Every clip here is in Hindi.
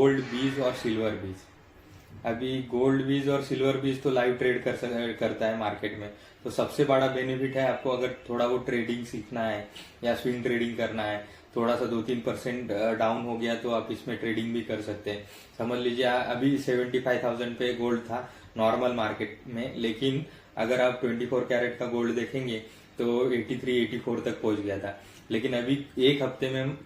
गोल्ड बीज और सिल्वर बीज। अभी गोल्ड बीज और सिल्वर बीज तो लाइव ट्रेड करता है मार्केट में। तो सबसे बड़ा बेनिफिट है आपको, अगर थोड़ा वो ट्रेडिंग सीखना है या स्विंग ट्रेडिंग करना है, थोड़ा सा 2-3% डाउन हो गया तो आप इसमें ट्रेडिंग भी कर सकते हैं। समझ लीजिए अभी 75,000 पे गोल्ड था नॉर्मल मार्केट में, लेकिन अगर आप 24 कैरेट का गोल्ड देखेंगे तो 83-84 तक पहुंच गया था। लेकिन अभी एक हफ्ते में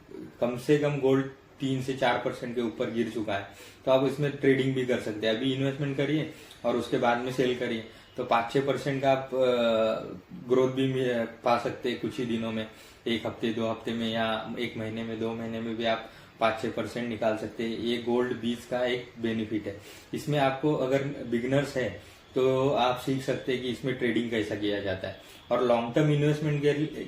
कम से कम गोल्ड 3 से 4% के ऊपर गिर चुका है। तो आप इसमें ट्रेडिंग भी कर सकते हैं। अभी इन्वेस्टमेंट करिए और उसके बाद में सेल करिए, तो 5-6% का आप ग्रोथ भी पा सकते हैं कुछ ही दिनों में। एक हफ्ते 2 हफ्ते में या 1 महीने में 2 महीने में भी आप 5-6% निकाल सकते हैं। ये गोल्ड बीज का एक बेनिफिट है। इसमें आपको अगर बिगिनर्स है तो आप सीख सकते हैं कि इसमें ट्रेडिंग कैसा किया जाता है। और लॉन्ग टर्म इन्वेस्टमेंट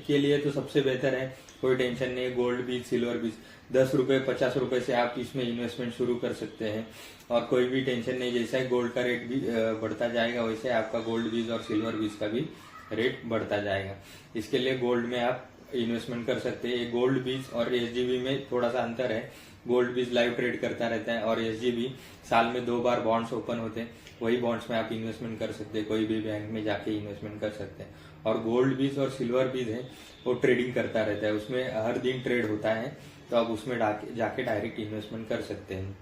के लिए तो सबसे बेहतर है, कोई टेंशन नहीं, गोल्ड बीज सिल्वर बीज 10 रुपए 50 रुपए से आप इसमें इन्वेस्टमेंट शुरू कर सकते हैं। और कोई भी टेंशन नहीं, जैसा गोल्ड का रेट भी बढ़ता जाएगा वैसे आपका गोल्ड बीज और सिल्वर बीज का भी रेट बढ़ता जाएगा। इसके लिए गोल्ड में आप इन्वेस्टमेंट कर सकते हैं। गोल्ड बीज और एसजीबी में थोड़ा सा अंतर है। गोल्ड बीज लाइव ट्रेड करता रहता है और एसजीबी साल में 2 बार बॉन्ड्स ओपन होते हैं, वही बॉन्ड्स में आप इन्वेस्टमेंट कर सकते हैं, कोई भी बैंक में जाके इन्वेस्टमेंट कर सकते हैं। और गोल्ड बीज और सिल्वर बीज है वो ट्रेडिंग करता रहता है, उसमें हर दिन ट्रेड होता है, तो आप उसमें जाके डायरेक्ट इन्वेस्टमेंट कर सकते हैं।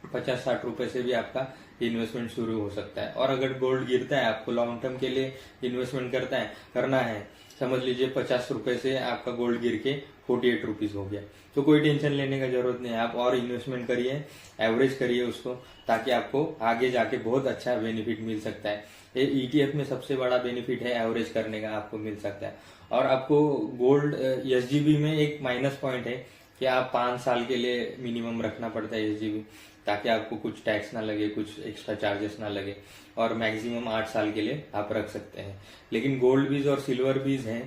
50-60 रुपए से भी आपका इन्वेस्टमेंट शुरू हो सकता है। और अगर गोल्ड गिरता है, आपको लॉन्ग टर्म के लिए इन्वेस्टमेंट करना है, समझ लीजिए 50 रुपए से आपका गोल्ड गिर के 48 रुपीज हो गया, तो कोई टेंशन लेने का जरूरत नहीं है। आप और इन्वेस्टमेंट करिए, एवरेज करिए उसको, ताकि आपको आगे जाके बहुत अच्छा बेनिफिट मिल सकता है। ये ईटीएफ में सबसे बड़ा बेनिफिट है एवरेज करने का, आपको मिल सकता है। और आपको गोल्ड एसजीबी में एक माइनस पॉइंट है कि आप 5 साल के लिए मिनिमम रखना पड़ता है एसजीबी, ताकि आपको कुछ टैक्स ना लगे, कुछ एक्स्ट्रा चार्जेस ना लगे। और मैक्सिमम 8 साल के लिए आप रख सकते हैं। लेकिन गोल्ड बीज और सिल्वर बीज हैं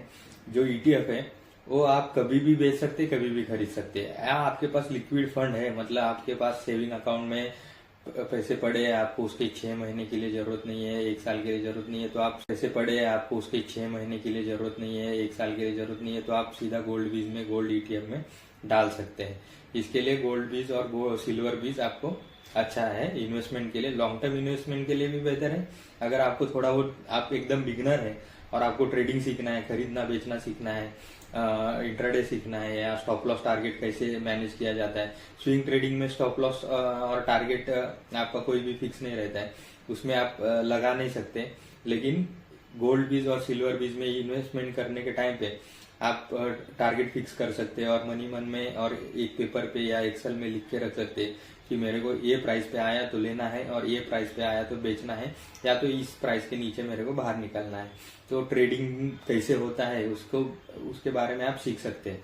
जो ईटीएफ है, वो आप कभी भी बेच सकते हैं, कभी भी खरीद सकते हैं। आपके पास लिक्विड फंड है, मतलब आपके पास सेविंग अकाउंट में पैसे पड़े हैं, आपको उसके 6 महीने के लिए जरूरत नहीं है, 1 साल के लिए जरूरत नहीं है, तो आप पैसे पड़े हैं, आपको उसके 6 महीने के लिए जरूरत नहीं है, 1 साल के लिए जरूरत नहीं है, तो आप सीधा गोल्ड बीज में, गोल्ड ईटीएफ में डाल सकते हैं। इसके लिए गोल्ड बीज और सिल्वर बीज आपको अच्छा है इन्वेस्टमेंट के लिए, लॉन्ग टर्म इन्वेस्टमेंट के लिए भी बेहतर है। अगर आपको थोड़ा बहुत, आप एकदम बिगिनर है और आपको ट्रेडिंग सीखना है, खरीदना बेचना सीखना है, इंट्राडे सीखना है, या स्टॉप लॉस टारगेट कैसे मैनेज किया जाता है। स्विंग ट्रेडिंग में स्टॉप लॉस और टारगेट आपका कोई भी फिक्स नहीं रहता है, उसमें आप लगा नहीं सकते। लेकिन गोल्ड बीज और सिल्वर बीज में इन्वेस्टमेंट करने के टाइम पे आप टारगेट फिक्स कर सकते हैं और मनी मन में और एक पेपर पे या एक्सेल में लिख के रख सकते हैं कि मेरे को ये प्राइस पे आया तो लेना है और ये प्राइस पे आया तो बेचना है, या तो इस प्राइस के नीचे मेरे को बाहर निकलना है। तो ट्रेडिंग कैसे होता है उसके बारे में आप सीख सकते हैं।